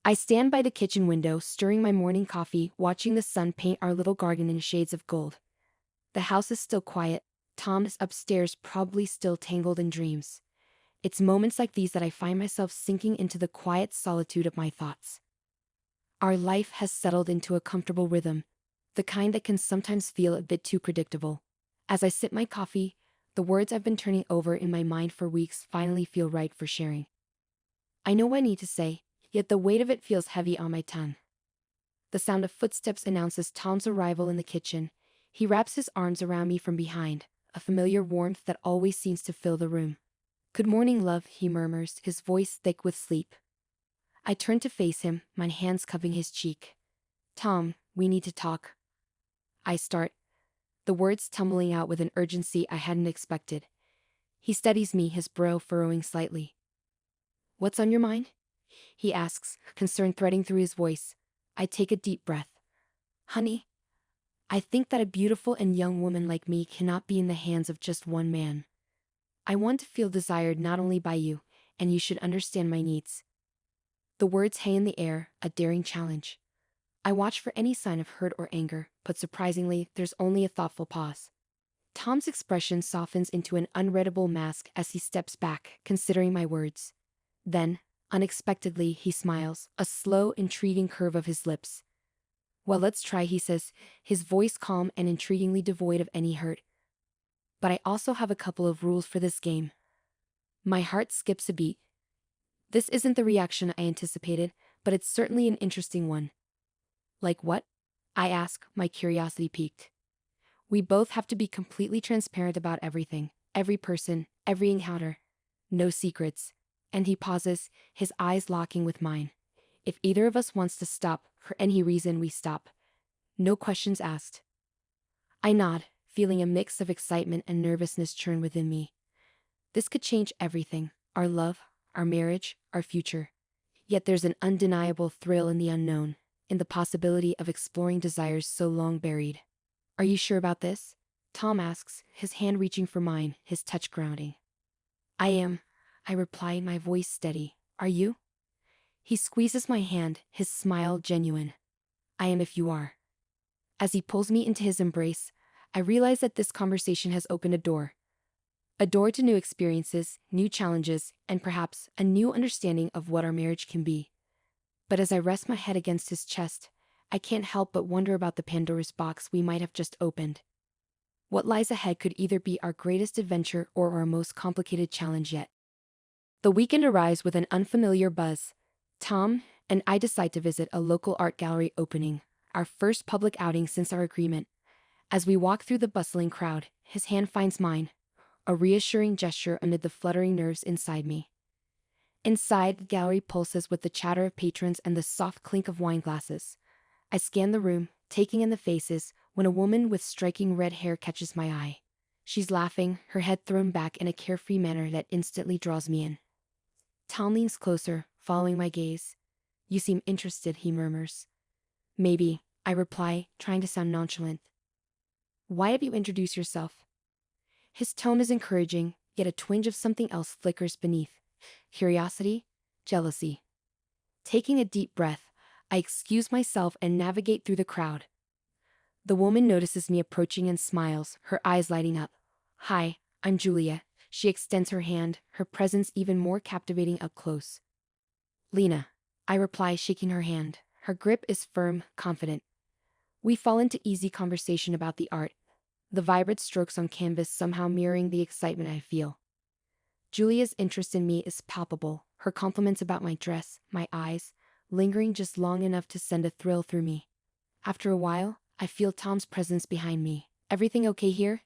I stand by the kitchen window, stirring my morning coffee, watching the sun paint our little garden in shades of gold. The house is still quiet. Tom is upstairs, probably still tangled in dreams. It's moments like these that I find myself sinking into the quiet solitude of my thoughts. Our life has settled into a comfortable rhythm, the kind that can sometimes feel a bit too predictable. As I sip my coffee, the words I've been turning over in my mind for weeks finally feel right for sharing. I know what I need to say, yet the weight of it feels heavy on my tongue. The sound of footsteps announces Tom's arrival in the kitchen. He wraps his arms around me from behind, a familiar warmth that always seems to fill the room. "Good morning, love," he murmurs, his voice thick with sleep. I turn to face him, my hands cupping his cheek. "Tom, we need to talk." I start, the words tumbling out with an urgency I hadn't expected. He steadies me, his brow furrowing slightly. "What's on your mind?" he asks, concern threading through his voice. I take a deep breath. "Honey, I think that a beautiful and young woman like me cannot be in the hands of just one man. I want to feel desired not only by you, and you should understand my needs." The words hang in the air, a daring challenge. I watch for any sign of hurt or anger, but surprisingly, there's only a thoughtful pause. Tom's expression softens into an unreadable mask as he steps back, considering my words. Then, unexpectedly, he smiles, a slow, intriguing curve of his lips. "Well, let's try," he says, his voice calm and intriguingly devoid of any hurt. "But I also have a couple of rules for this game." My heart skips a beat. This isn't the reaction I anticipated, but it's certainly an interesting one. "Like what?" I ask, my curiosity piqued. "We both have to be completely transparent about everything, every person, every encounter. No secrets." And he pauses, his eyes locking with mine. "If either of us wants to stop, for any reason, we stop. No questions asked." I nod, feeling a mix of excitement and nervousness churn within me. This could change everything, our love, our marriage, our future. Yet there's an undeniable thrill in the unknown, in the possibility of exploring desires so long buried. "Are you sure about this?" Tom asks, his hand reaching for mine, his touch grounding. "I am," I reply, my voice steady. "Are you?" He squeezes my hand, his smile genuine. "I am if you are." As he pulls me into his embrace, I realize that this conversation has opened a door. A door to new experiences, new challenges, and perhaps a new understanding of what our marriage can be. But as I rest my head against his chest, I can't help but wonder about the Pandora's box we might have just opened. What lies ahead could either be our greatest adventure or our most complicated challenge yet. The weekend arrives with an unfamiliar buzz. Tom and I decide to visit a local art gallery opening, our first public outing since our agreement. As we walk through the bustling crowd, his hand finds mine, a reassuring gesture amid the fluttering nerves inside me. Inside, the gallery pulses with the chatter of patrons and the soft clink of wine glasses. I scan the room, taking in the faces, when a woman with striking red hair catches my eye. She's laughing, her head thrown back in a carefree manner that instantly draws me in. Tom leans closer, following my gaze. "You seem interested," he murmurs. "Maybe," I reply, trying to sound nonchalant. "Why have you introduced yourself?" His tone is encouraging, yet a twinge of something else flickers beneath. Curiosity? Jealousy? Taking a deep breath, I excuse myself and navigate through the crowd. The woman notices me approaching and smiles, her eyes lighting up. "Hi, I'm Julia." She extends her hand, her presence even more captivating up close. "Lena," I reply, shaking her hand. Her grip is firm, confident. We fall into easy conversation about the art, the vibrant strokes on canvas somehow mirroring the excitement I feel. Julia's interest in me is palpable, her compliments about my dress, my eyes, lingering just long enough to send a thrill through me. After a while, I feel Tom's presence behind me. "Everything okay here?"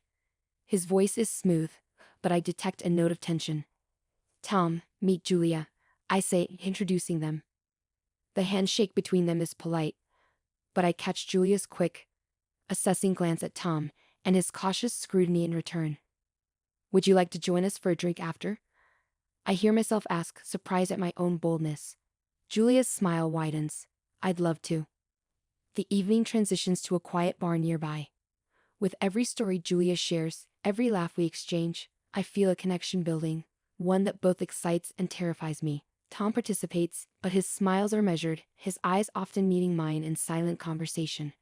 His voice is smooth, but I detect a note of tension. "Tom, meet Julia," I say, introducing them. The handshake between them is polite, but I catch Julia's quick, assessing glance at Tom, and his cautious scrutiny in return. "Would you like to join us for a drink after?" I hear myself ask, surprised at my own boldness. Julia's smile widens. "I'd love to." The evening transitions to a quiet bar nearby. With every story Julia shares, every laugh we exchange, I feel a connection building, one that both excites and terrifies me. Tom participates, but his smiles are measured, his eyes often meeting mine in silent conversation.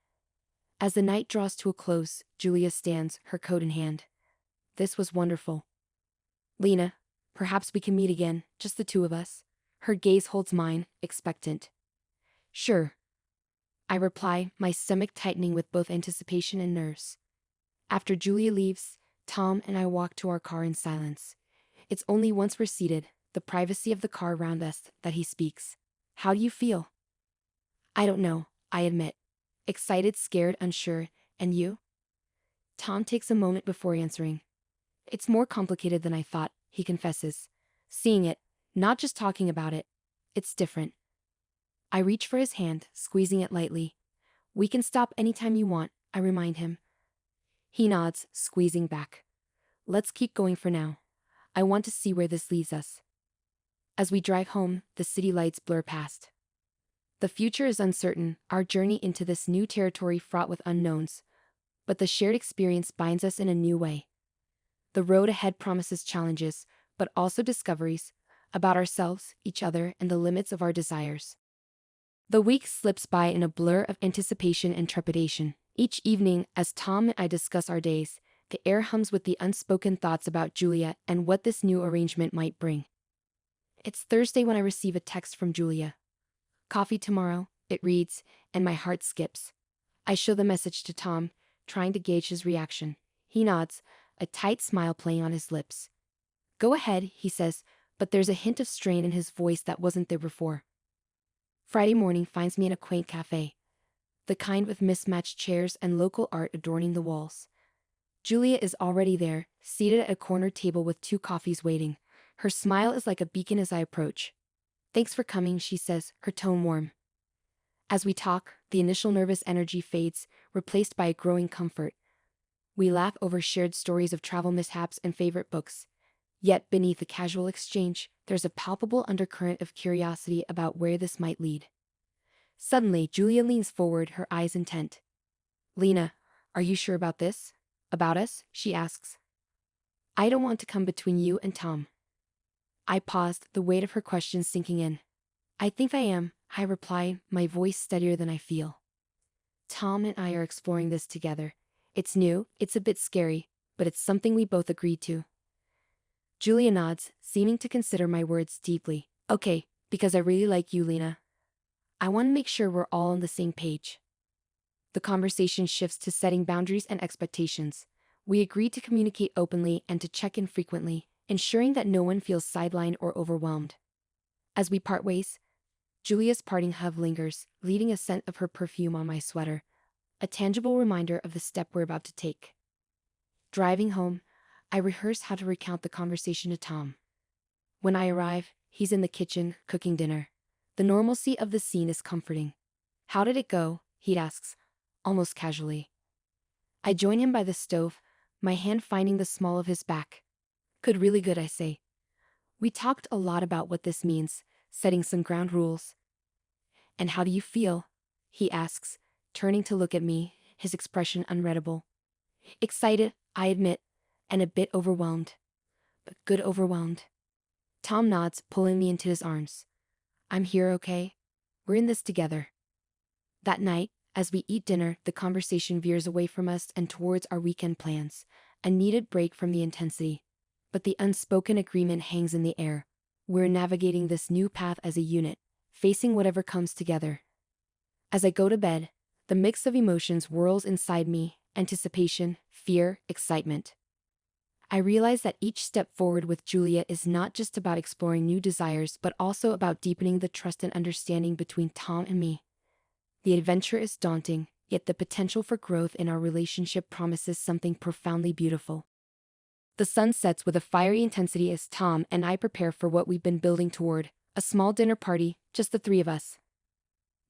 As the night draws to a close, Julia stands, her coat in hand. This was wonderful. Lena, perhaps we can meet again, just the two of us. Her gaze holds mine, expectant. Sure. I reply, my stomach tightening with both anticipation and nerves. After Julia leaves, Tom and I walk to our car in silence. It's only once we're seated, the privacy of the car around us, that he speaks. How do you feel? I don't know, I admit. Excited, scared, unsure, and you? Tom takes a moment before answering. It's more complicated than I thought, he confesses. Seeing it, not just talking about it. It's different. I reach for his hand, squeezing it lightly. We can stop anytime you want, I remind him. He nods, squeezing back. Let's keep going for now. I want to see where this leads us. As we drive home, the city lights blur past. The future is uncertain, our journey into this new territory fraught with unknowns, but the shared experience binds us in a new way. The road ahead promises challenges, but also discoveries about ourselves, each other, and the limits of our desires. The week slips by in a blur of anticipation and trepidation. Each evening, as Tom and I discuss our days, the air hums with the unspoken thoughts about Julia and what this new arrangement might bring. It's Thursday when I receive a text from Julia. Coffee tomorrow, it reads, and my heart skips. I show the message to Tom, trying to gauge his reaction. He nods, a tight smile playing on his lips. Go ahead, he says, but there's a hint of strain in his voice that wasn't there before. Friday morning finds me in a quaint cafe, the kind with mismatched chairs and local art adorning the walls. Julia is already there, seated at a corner table with 2 coffees waiting. Her smile is like a beacon as I approach. Thanks for coming, she says, her tone warm. As we talk, the initial nervous energy fades, replaced by a growing comfort. We laugh over shared stories of travel mishaps and favorite books. Yet beneath the casual exchange, there's a palpable undercurrent of curiosity about where this might lead. Suddenly, Julia leans forward, her eyes intent. Lena, are you sure about this? About us? She asks. I don't want to come between you and Tom. I paused, the weight of her question sinking in. I think I am, I reply, my voice steadier than I feel. Tom and I are exploring this together. It's new, it's a bit scary, but it's something we both agreed to. Julia nods, seeming to consider my words deeply. Okay, because I really like you, Lena. I want to make sure we're all on the same page. The conversation shifts to setting boundaries and expectations. We agree to communicate openly and to check in frequently, ensuring that no one feels sidelined or overwhelmed. As we part ways, Julia's parting hug lingers, leaving a scent of her perfume on my sweater, a tangible reminder of the step we're about to take. Driving home, I rehearse how to recount the conversation to Tom. When I arrive, he's in the kitchen, cooking dinner. The normalcy of the scene is comforting. How did it go? He asks, almost casually. I join him by the stove, my hand finding the small of his back. Good, really good, I say. We talked a lot about what this means, setting some ground rules. And how do you feel? He asks, turning to look at me, his expression unreadable. Excited, I admit, and a bit overwhelmed. But good overwhelmed. Tom nods, pulling me into his arms. I'm here, okay? We're in this together. That night, as we eat dinner, the conversation veers away from us and towards our weekend plans, a needed break from the intensity. But the unspoken agreement hangs in the air. We're navigating this new path as a unit, facing whatever comes together. As I go to bed, the mix of emotions whirls inside me, anticipation, fear, excitement. I realize that each step forward with Julia is not just about exploring new desires but also about deepening the trust and understanding between Tom and me. The adventure is daunting, yet the potential for growth in our relationship promises something profoundly beautiful. The sun sets with a fiery intensity as Tom and I prepare for what we've been building toward, a small dinner party, just the 3 of us.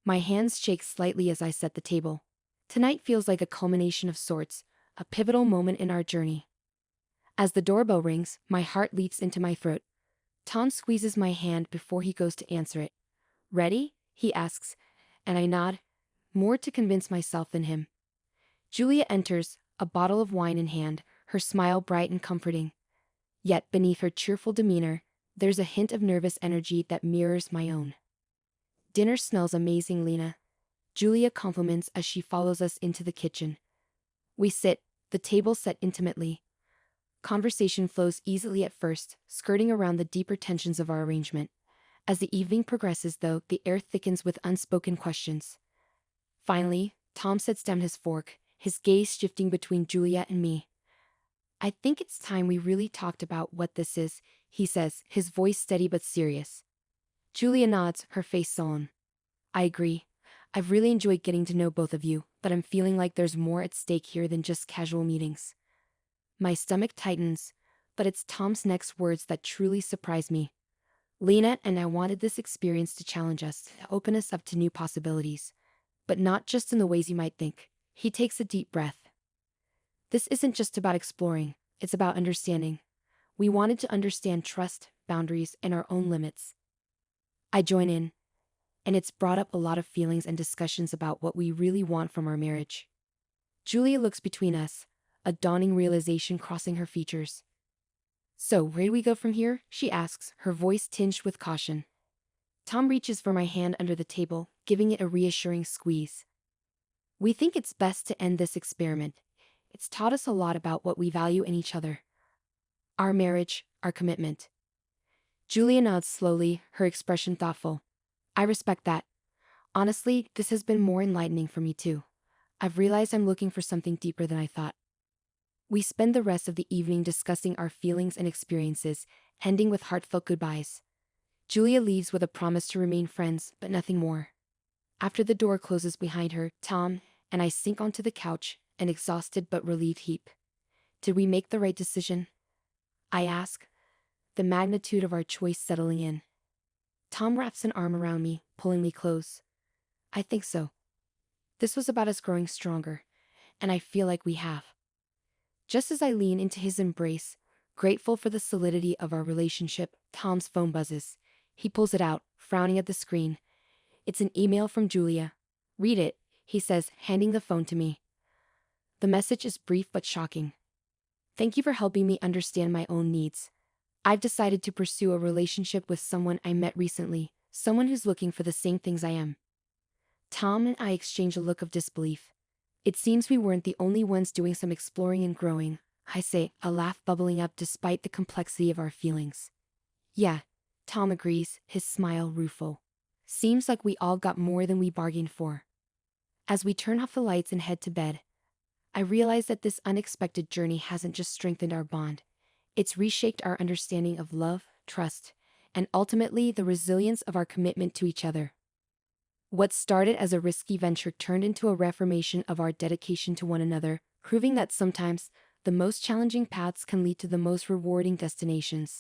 My hands shake slightly as I set the table. Tonight feels like a culmination of sorts, a pivotal moment in our journey. As the doorbell rings, my heart leaps into my throat. Tom squeezes my hand before he goes to answer it. Ready? He asks, and I nod, more to convince myself than him. Julia enters, a bottle of wine in hand, her smile bright and comforting. Yet beneath her cheerful demeanor, There's a hint of nervous energy that mirrors my own. Dinner smells amazing, Lena. Julia compliments as she follows us into the kitchen. We sit, the table set intimately. Conversation flows easily at first, skirting around the deeper tensions of our arrangement. As the evening progresses, though, the air thickens with unspoken questions. Finally, Tom sets down his fork, his gaze shifting between Julia and me. I think it's time we really talked about what this is, he says, his voice steady but serious. Julia nods, her face sullen. I agree. I've really enjoyed getting to know both of you, but I'm feeling like there's more at stake here than just casual meetings. My stomach tightens, but it's Tom's next words that truly surprise me. Lena and I wanted this experience to challenge us, to open us up to new possibilities. But not just in the ways you might think. He takes a deep breath. This isn't just about exploring, it's about understanding. We wanted to understand trust, boundaries, and our own limits. I join in, and it's brought up a lot of feelings and discussions about what we really want from our marriage. Julia looks between us, a dawning realization crossing her features. So, where do we go from here? She asks, her voice tinged with caution. Tom reaches for my hand under the table, giving it a reassuring squeeze. We think it's best to end this experiment. It's taught us a lot about what we value in each other. Our marriage, our commitment. Julia nods slowly, her expression thoughtful. I respect that. Honestly, this has been more enlightening for me too. I've realized I'm looking for something deeper than I thought. We spend the rest of the evening discussing our feelings and experiences, ending with heartfelt goodbyes. Julia leaves with a promise to remain friends, but nothing more. After the door closes behind her, Tom and I sink onto the couch, an exhausted but relieved heap. Did we make the right decision? I ask, the magnitude of our choice settling in. Tom wraps an arm around me, pulling me close. I think so. This was about us growing stronger, and I feel like we have. Just as I lean into his embrace, grateful for the solidity of our relationship, Tom's phone buzzes. He pulls it out, frowning at the screen. It's an email from Julia. Read it, he says, handing the phone to me. The message is brief but shocking. Thank you for helping me understand my own needs. I've decided to pursue a relationship with someone I met recently, someone who's looking for the same things I am. Tom and I exchange a look of disbelief. It seems we weren't the only ones doing some exploring and growing, I say, a laugh bubbling up despite the complexity of our feelings. Yeah, Tom agrees, his smile rueful. Seems like we all got more than we bargained for. As we turn off the lights and head to bed, I realize that this unexpected journey hasn't just strengthened our bond. It's reshaped our understanding of love, trust, and ultimately the resilience of our commitment to each other. What started as a risky venture turned into a reaffirmation of our dedication to one another, proving that sometimes the most challenging paths can lead to the most rewarding destinations.